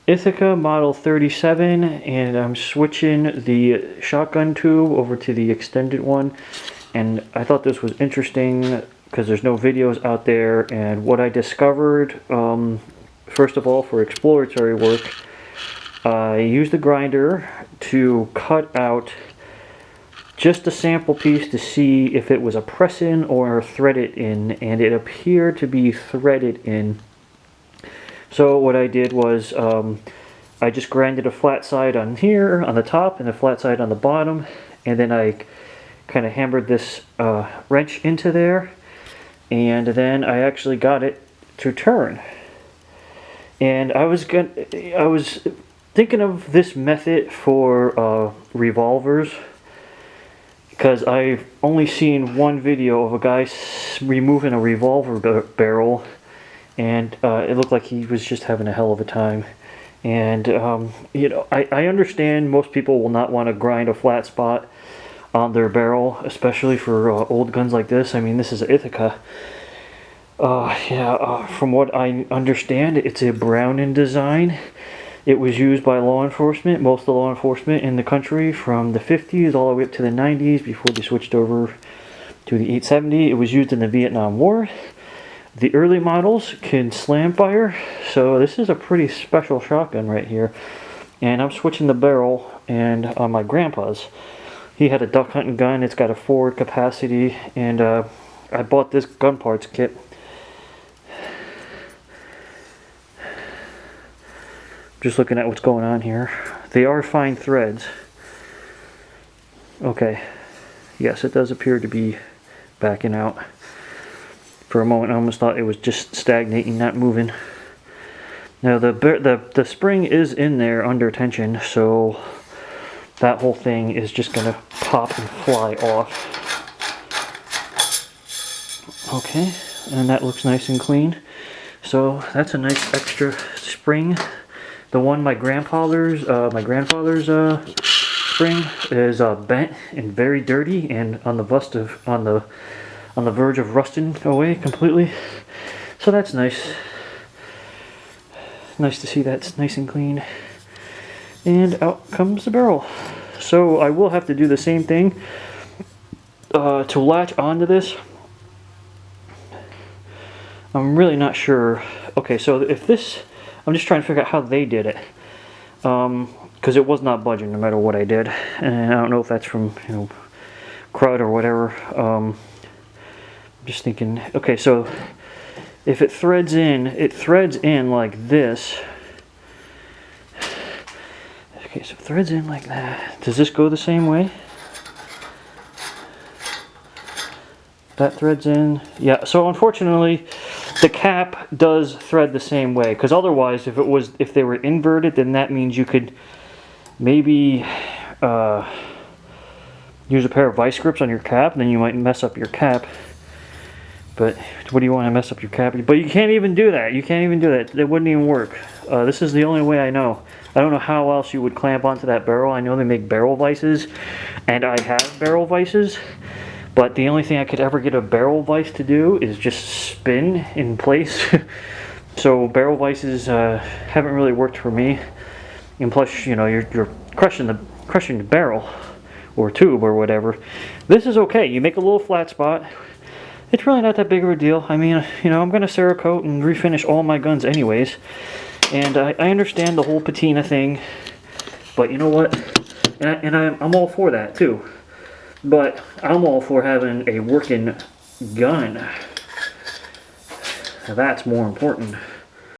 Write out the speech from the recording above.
Ithaca model 37, and I'm switching the shotgun tube over to the extended one. And I thought this was interesting because there's no videos out there, and what I discovered, first of all, for exploratory work, I used a grinder to cut out just a sample piece to see if it was a press-in or a threaded-in, and it appeared to be threaded-in. So what I did was I just grinded a flat side on here, on the top, and a flat side on the bottom, and then I kind of hammered this wrench into there, and then I actually got it to turn. And I was thinking of this method for revolvers, because I've only seen one video of a guy removing a revolver barrel, and it looked like he was just having a hell of a time. And you know, I understand most people will not want to grind a flat spot on their barrel, especially for old guns like this. I mean, this is Ithaca. From what I understand, it's a Browning design. It was used by law enforcement, most of the law enforcement in the country, from the 50s all the way up to the 90s before they switched over to the 870. It was used in the Vietnam War. The early models can slam fire, so this is a pretty special shotgun right here. And I'm switching the barrel, and on my grandpa's, he had a duck hunting gun. It's got a forward capacity, and I bought this gun parts kit. Just looking at what's going on here. They are fine threads. Okay. Yes, it does appear to be backing out. For a moment, I almost thought it was just stagnating, not moving. Now, the spring is in there under tension, so that whole thing is just going to pop and fly off. Okay, and that looks nice and clean. So that's a nice extra spring. The one my grandfather's spring is bent and very dirty and on the verge of rusting away completely. So that's nice. Nice to see that's nice and clean. And out comes the barrel. So I will have to do the same thing to latch onto this. I'm really not sure. Okay, so if this, I'm just trying to figure out how they did it, because it was not budging no matter what I did, and I don't know if that's from, you know, crud or whatever. I'm just thinking. Okay, so if it threads in like this. Okay, so it threads in like that. Does this go the same way? That threads in. Yeah. So unfortunately, the cap does thread the same way, because otherwise, if they were inverted, then that means you could maybe use a pair of vice grips on your cap, and then you might mess up your cap. But what do you want to mess up your cap? But you can't even do that. You can't even do that. It wouldn't even work. This is the only way I know. I don't know how else you would clamp onto that barrel. I know they make barrel vices, and I have barrel vices. But the only thing I could ever get a barrel vise to do is just spin in place. So barrel vices haven't really worked for me. And plus, you know, you're crushing the barrel or tube or whatever. This is okay. You make a little flat spot. It's really not that big of a deal. I mean, you know, I'm going to Cerakote and refinish all my guns anyways. And I understand the whole patina thing. But you know what? And I'm all for that too. But I'm all for having a working gun. Now that's more important.